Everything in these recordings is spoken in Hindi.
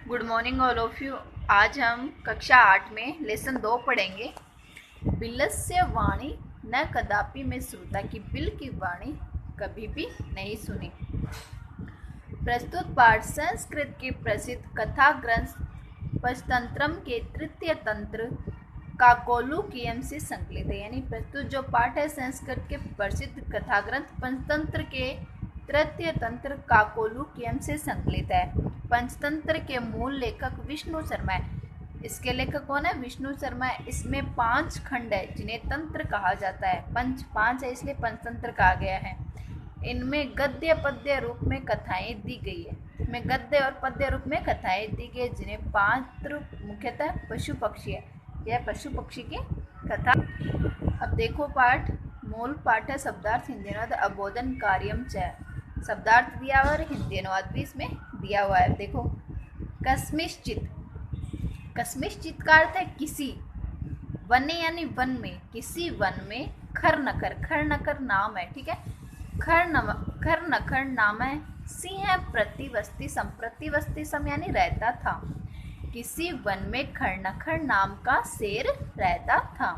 Good morning all of you. आज हम कक्षा 8 में लेसन 2 पढ़ेंगे। बिलस्य वाणी न कदापि में श्रुता, की बिल की वाणी कभी भी नहीं सुनी। प्रस्तुत पाठ संस्कृत के प्रसिद्ध कथा ग्रंथ पंचतंत्रम के तृतीय तंत्र काकोलुकीयम से संकलित है। यानी प्रस्तुत जो पाठ है संस्कृत के प्रसिद्ध कथा ग्रंथ पंचतंत्र के तृतीय तंत्र काकोलुकीयम से संकलित है। पंचतंत्र के मूल लेखक विष्णु शर्मा है। इसके लेखक कौन है? विष्णु शर्मा है। इसमें 5 खंड है जिन्हें तंत्र कहा जाता है। पांच है इसलिए पंचतंत्र कहा गया है। इनमें गद्य पद्य रूप में कथाएं दी गई है। इसमें गद्य और पद्य रूप में कथाएं दी गई है, जिन्हें पात्र मुख्यतः पशु पक्षी है। यह पशु पक्षी की कथा। अब देखो पाठ। मूल पाठ है शब्दार्थ, हिंदी अनुवाद, अबोधन कार्यम च। शब्दार्थ दिया हुआ और हिंदी अनुवाद भी इसमें दिया हुआ है। देखो, कस्मिश्चित, कस्मिश्चित का अर्थ है किसी। वने यानी वन में, किसी वन में। खर नखर, खर नखर नाम है, ठीक है। खर नखर नाम है। सिंह प्रतिवस्ती सम, प्रतिवस्ती सम यानी रहता था। किसी वन में खर नखर नाम का शेर रहता था।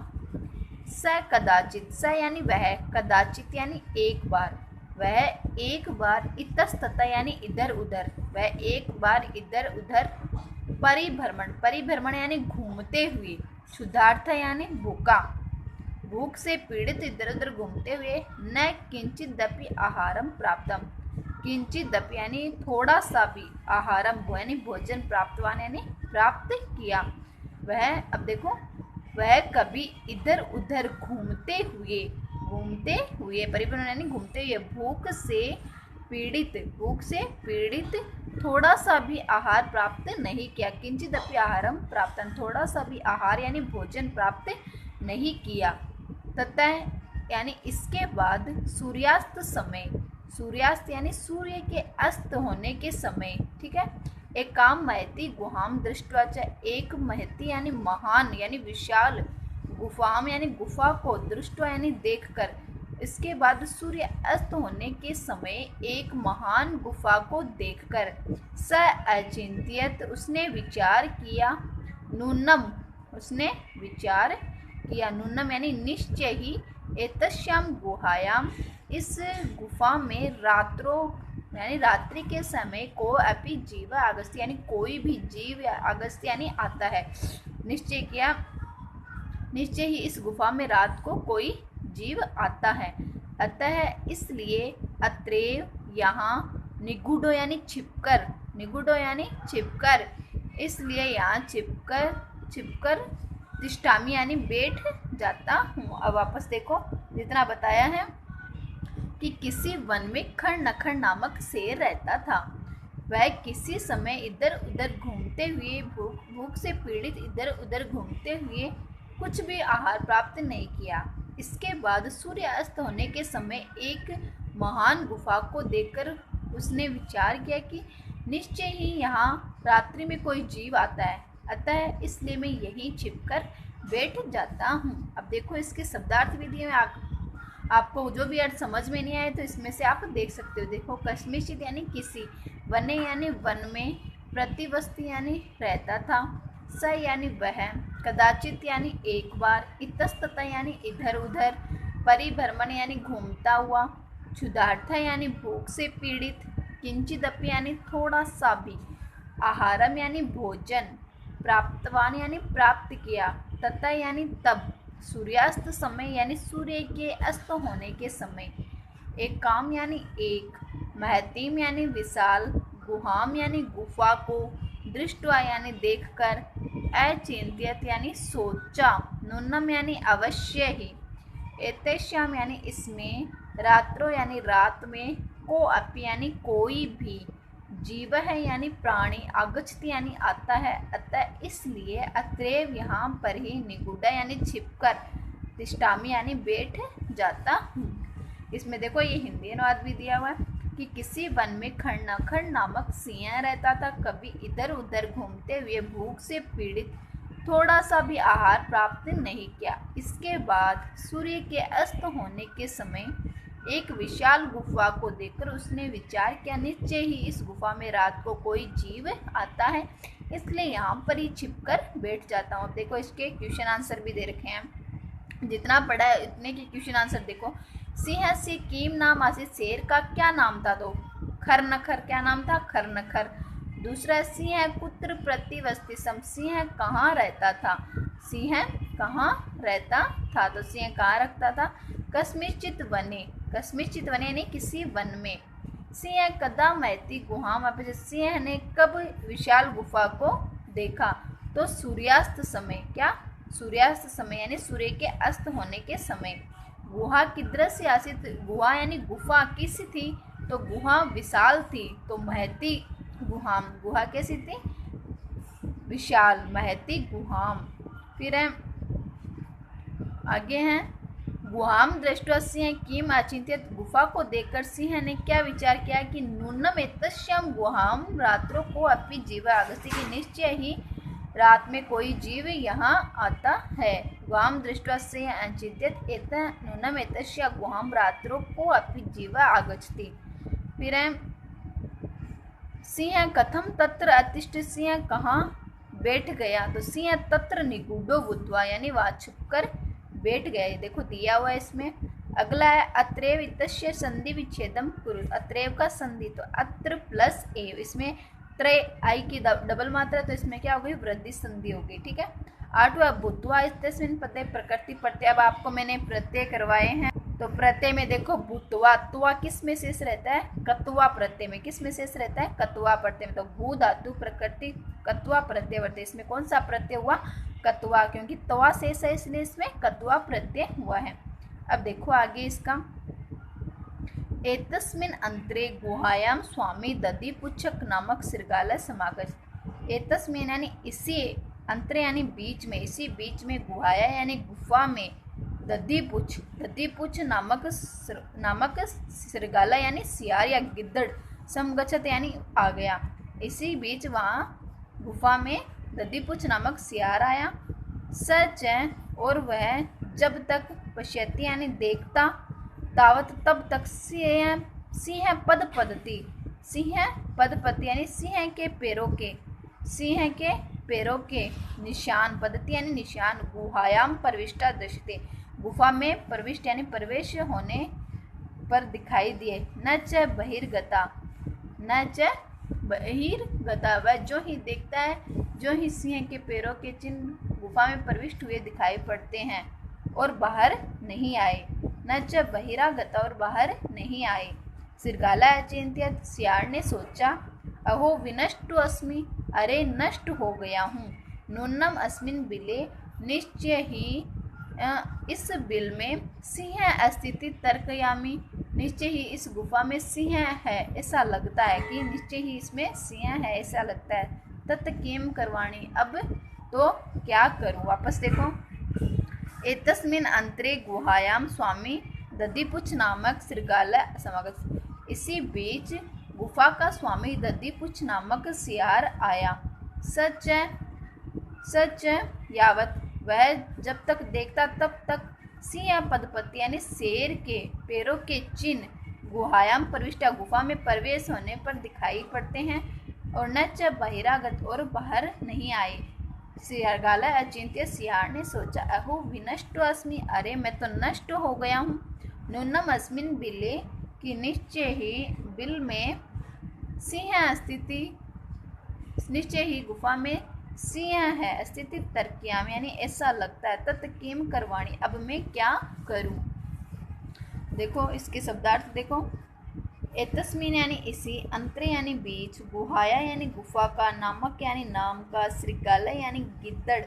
स कदाचित, स यानी वह, कदाचित यानी एक बार, वह एक बार, इतस्ततः यानी इधर उधर, वह एक बार इधर उधर, परिभ्रमण, परिभ्रमण यानी घूमते हुए, क्षुधार्थ यानी भूखा, भूख से पीड़ित इधर उधर घूमते हुए, न किंचित दपि आहारम प्राप्तम, किंचित दपि यानी थोड़ा सा भी, आहारम यानी भोजन, प्राप्तवान यानी प्राप्त किया। वह, अब देखो, वह कभी इधर उधर घूमते हुए, घूमते हुए, परिभ्रमण यानी घूमते हुए, भूख से पीड़ित, भूख से पीड़ित थोड़ा सा भी आहार प्राप्त नहीं किया। किंचित अपि आहारम प्राप्तम, थोड़ा सा भी आहार यानी भोजन प्राप्त नहीं किया। तथा यानी इसके बाद सूर्यास्त समय, सूर्यास्त यानी सूर्य के अस्त होने के समय, ठीक है। एक काम महती गुहाम दृष्टवा, एक महती यानी महान यानी विशाल, गुफाम यानी गुफा को, दृष्टवा यानी देखकर, इसके बाद सूर्य अस्त होने के समय एक महान गुफा को देखकर, स अचिंत्यत उसने विचार किया, नूनम उसने विचार किया, नूनम यानी निश्चय ही, एतस्याम गुहायाम इस गुफा में, रात्रो यानी रात्रि के समय, को अपि जीव अगस्त्य यानी कोई भी जीव अगस्त्य यानी आता है। निश्चय किया, निश्चय ही इस गुफा में रात को कोई जीव आता है। अतः इसलिए अत्रेव यहाँ, निगूढ़ो यानी छिपकर, निगूढ़ो यानी छिपकर, इसलिए यहाँ छिपकर, छिपकर तिष्ठामि यानी बैठ जाता हूँ। अब वापस देखो, जितना बताया है कि किसी वन में खर नखर नामक शेर रहता था। वह किसी समय इधर उधर घूमते हुए, भूख से पीड़ित इधर उधर घूमते हुए कुछ भी आहार प्राप्त नहीं किया। इसके बाद सूर्य अस्त होने के समय एक महान गुफा को देखकर उसने विचार किया कि निश्चय ही यहाँ रात्रि में कोई जीव आता है, अतः इसलिए मैं यहीं छिपकर बैठ जाता हूँ। अब देखो, इसके शब्दार्थ भी दिए हैं। आपको जो भी अर्थ समझ में नहीं आए तो इसमें से आप देख सकते हो। देखो, कस्मिश्चित यानी किसी, वने यानी वन में, प्रतिवस्ती यानी रहता था, स यानी वह, कदाचित यानी एक बार, इतस्ततः यानी इधर उधर, परिभ्रमण यानी घूमता हुआ, क्षुधार्थ यानी भूख से पीड़ित, किंचिदपि यानी थोड़ा सा भी, आहारम यानी भोजन, प्राप्तवान यानी प्राप्त किया, तथा यानी तब, सूर्यास्त समय यानी सूर्य के अस्त होने के समय, एक काम यानी एक, महतीम यानी विशाल, गुहाम यानी गुफा को, दृष्टवा यानी देखकर, अचिंत्यत यानी सोचा, नूनम यानी अवश्य ही, एतेश्याम यानी इसमें, रात्रो यानी रात में, को अपि यानी कोई भी, जीव है यानी प्राणी, आगच्छति यानी आता है, अतः इसलिए अत्रेव यहाँ पर ही, निगूढ़ यानी छिपकर, तिष्ठामि यानी बैठ जाता हूँ। इसमें देखो, ये हिंदी अनुवाद भी दिया हुआ है कि किसी वन में खर नखर नामक सिंह रहता था। कभी इधर उधर घूमते हुए भूख से पीड़ित थोड़ा सा भी आहार प्राप्त नहीं किया। इसके बाद सूर्य के अस्त होने के समय एक विशाल गुफा को देखकर उसने विचार किया, निश्चय ही इस गुफा में रात को कोई जीव आता है, इसलिए यहाँ पर ही छिप कर बैठ जाता हूँ। देखो इसके क्वेश्चन आंसर भी दे रखे हैं, जितना पढ़ा है उतने के क्वेश्चन आंसर देखो। सिंह से कीम नाम आसी, शेर का क्या नाम था? तो खर नखर, क्या नाम था? खर नखर। दूसरा, सिंह कुत्र प्रतिवस्ति सम, सिंह कहाँ रहता था? सिंह कहाँ रहता था? तो सिंह कहाँ रखता था? कस्मिश्चित वने, कस्मिश्चित वने यानी किसी वन में। सिंह कदा महती गुहा, वहाँ पे सिंह ने कब विशाल गुफा को देखा? तो सूर्यास्त समय। क्या? सूर्यास्त समय यानी सूर्य के अस्त होने के समय। गुहा किधर से आसित, गुहा यानी गुफा किस थी? तो गुहा विशाल थी। तो महती गुहाम, गुहा कैसी थी? विशाल, महती गुहाम। फिर है आगे हैं, गुहाम दृष्टवा सिंह किम अचिंत्यत, गुफा को देखकर सिंह ने क्या विचार किया कि नूनम एतस्याम गुहाम रात्रों को अपनी जीवा आगस्ती, की निश्चय ही रात में कोई जीव यहाँ आता है। गुहाम दृष्टवा सिंह अचिंत्यत एत नूनम एतस्या गुहाम रात्रों को अपनी जीवा आगच्छति। फिर है सिंह कथम तत्र अतिष्ठ, सिंह कहाँ बैठ गया? तो सिंह तत्र निगूढ़ो बुद्ध्वा यानी वहाँ छुपकर बैठ गए। देखो दिया हुआ है इसमें। अगला है अत्रेव इतस्य संधि विच्छेदम कुरु, अत्रेव का संधि, तो अत्र प्लस एव, इसमें त्रे आई की डबल मात्रा, तो इसमें क्या हो गई? वृद्धि संधि हो गई। ठीक है। आठवां भूत्वा इत्यस्मिन् प्रत्यय प्रकृति प्रत्यय, अब आपको मैंने प्रत्यय करवाए हैं। तो प्रत्यय में देखो भूतवा, तुआ किस में शेष रहता है? कत्वा प्रत्यय में। किस में शेष रहता है? कत्वा प्रत्यय में। तो भू धातु प्रकृति कत्वा प्रत्यय वर्ते, इसमें कौन सा प्रत्यय हुआ? कत्वा, क्योंकि तवा शेष है इसलिए इसमें कत्वा प्रत्यय हुआ है। अब देखो आगे इसका, एतस्मिन् अंतरे गुहायाम स्वामी दधिपुच्छक नामक शृगालय समागत। एतस्मिन् यानी इसी, अंतरे यानी बीच में, इसी बीच में, गुहाया यानी गुफा में, दधिपुच्छ, दधिपुच्छ नामक शृगालय यानी सियार या गिद्दड़, समगच्छत यानी आ गया। इसी बीच वहाँ गुफा में दधिपुच्छ नामक सियार आया। सच है, और वह जब तक पश्यति यानी देखता, तावत तब तक सिंह पद पदती, सिंह पद पदती यानी सिंह के पैरों के, सिंह के पैरों के निशान, पदती यानी निशान, गुहायाम प्रविष्टा दृश्यते, गुफा में प्रविष्ट यानी प्रवेश होने पर दिखाई दिए। न च बहिर्गता, न च बहिर्गता, वह जो ही देखता है, जो ही सिंह के पैरों के चिन्ह गुफा में प्रविष्ट हुए दिखाई पड़ते हैं और बाहर नहीं आए। न च बहिरागता, और बाहर नहीं आए। शृगालय अचिंत्यत, सियार ने सोचा, अहो विनष्ट अस्मि, अरे नष्ट हो गया हूँ। नूनम अस्मिन बिले, निश्चय ही इस बिल में सिंह अस्तित्व तर्कयामी, निश्चय ही इस गुफा में सिंह है ऐसा लगता है, कि निश्चय ही इसमें सिंह है ऐसा लगता है। तत् किम करवाणी, अब तो क्या करूं? वापस देखो, एतस्मिन् अंतरे गुहायाम स्वामी दधिपुच्छ नामक शृगालय समागत, इसी बीच गुफा का स्वामी दधिपुच्छ नामक सियार आया। सच है, सच है, यावत, वह जब तक देखता तब तक सिंह पदपति यानी शेर के पैरों के चिन्ह गुहायाम प्रविष्टा, गुफा में प्रवेश होने पर दिखाई पड़ते हैं, और न च बहिरागत, और बाहर नहीं आए। शृगालय अचिंत्य, सियार ने सोचा, अहो विनष्ट अस्मि, अरे मैं तो नष्ट हो गया हूँ। नूनम अस्मिन बिले, कि निश्चय ही बिल में सिंह स्थिति, निश्चय ही गुफा में सिंह है, स्थिति तर्कियाम यानी ऐसा लगता है। तत् किम करवाणी, अब मैं क्या करूं? देखो इसके शब्दार्थ देखो, एतस्मिन यानी इसी, अंतरे यानी बीच, गुहाया यानी गुफा का, नामक यानी नाम का, शृगालय यानी गिद्दड़,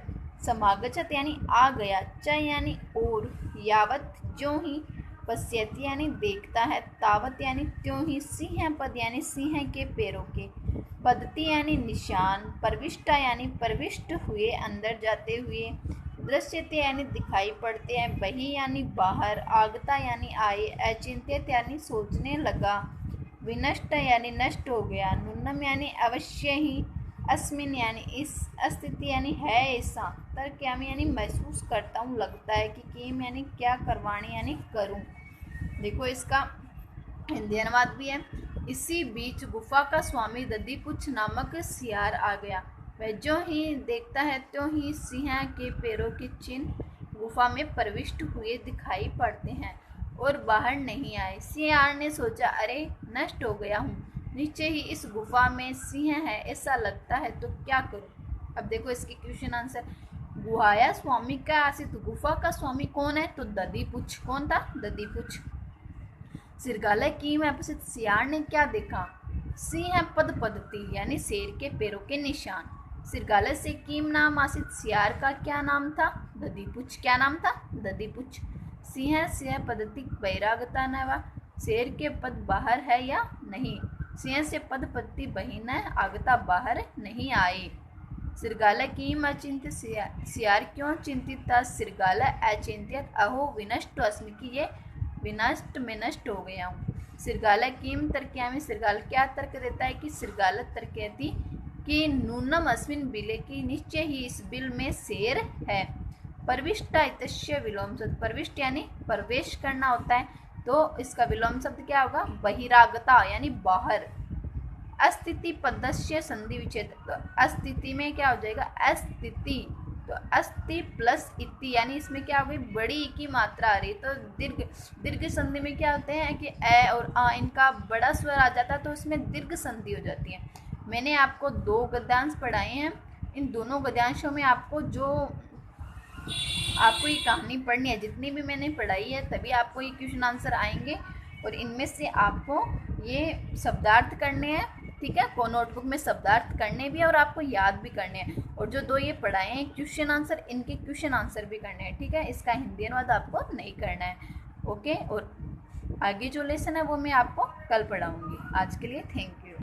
समागच्छत यानी आ गया, च यानी और, यावत जो ही, पश्यति यानी देखता है, तावत यानी त्यों ही, सिंह पद यानी सिंह के पैरों के, पदती यानी निशान, प्रविष्टा यानी प्रविष्ट हुए, अंदर जाते हुए, दृश्यते यानी दिखाई पड़ते हैं, बही यानी बाहर, आगता यानी आए, अचिंत्यत यानी सोचने लगा, विनष्ट यानी नष्ट हो गया, नूनम यानी अवश्य ही, अस्मिन यानी इस, अस्तित्व यानी है ऐसा, तर्कयामी यानी महसूस करता हूँ, लगता है, कि किम यानी क्या, करवाणी यानी करूँ। देखो इसका हिंदी अनुवाद भी है। इसी बीच गुफा का स्वामी दधिपुच्छ नामक सियार आ गया। वह जो ही देखता है त्यों ही सिंह के पैरों के चिन्ह गुफा में प्रविष्ट हुए दिखाई पड़ते हैं और बाहर नहीं आए। सियार ने सोचा, अरे नष्ट हो गया हूँ, नीचे ही इस गुफा में सिंह है ऐसा लगता है, तो क्या करूँ। अब देखो इसके क्वेश्चन आंसर। गुहाया स्वामी का आसित, गुफा का स्वामी कौन है, तो दधीपुच्छ। कौन था, दधीपुच्छ। सिरगाला की में उपस्थित सियार ने क्या देखा, सिंह पद पदती यानी शेर के पैरों के निशान। सिरगाला से कीम नाम आसित सियार का क्या नाम था, दधीपुच्छ। क्या नाम था, दधीपुच्छ। सिंह सिंह पदति बैरागता नवा, शेर के पद बाहर है या नहीं। सिंह से पद पत्ती बहिन आगता बाहर नहीं आए। सिरगाला की अचिंत्य, सियार क्यों चिंतित था। सिरगाला अचिंतित, अहो विनष्ट अस्मि की ये विनष्ट में नष्ट हो गया हूँ। सिरगाला कीम तर्किया में सिरगाल क्या तर्क देता है कि सिरगाला तर्क कहती कि नूनम अस्मिन बिले की, निश्चय ही इस बिल में शेर है। प्रविष्टा इतस्य विलोम शब्द, प्रविष्ट यानी प्रवेश करना होता है, तो इसका विलोम शब्द क्या होगा, बहिरागता यानी बाहर। अस्थिति पदस्य संधि विच्छेद, तो अस्थिति में क्या हो जाएगा, अस्थिति, तो अस्ति प्लस इति यानी इसमें क्या हो गई, बड़ी ई की मात्रा आ रही। तो दीर्घ, दीर्घ संधि में क्या होते हैं कि ए और आ इनका बड़ा स्वर आ जाता है, तो इसमें दीर्घ संधि हो जाती है। मैंने आपको 2 गद्यांश पढ़ाए हैं, इन दोनों गद्यांशों में आपको ये कहानी पढ़नी है, जितनी भी मैंने पढ़ाई है तभी आपको ये क्वेश्चन आंसर आएंगे, और इनमें से आपको ये शब्दार्थ करने हैं, ठीक है। को नोटबुक में शब्दार्थ करने भी और आपको याद भी करने हैं, और जो 2 ये पढ़ाए हैं क्वेश्चन आंसर, इनके क्वेश्चन आंसर भी करने हैं, ठीक है। इसका हिंदी अनुवाद आपको नहीं करना है, ओके। और आगे जो लेसन है वो मैं आपको कल पढ़ाऊँगी। आज के लिए थैंक यू।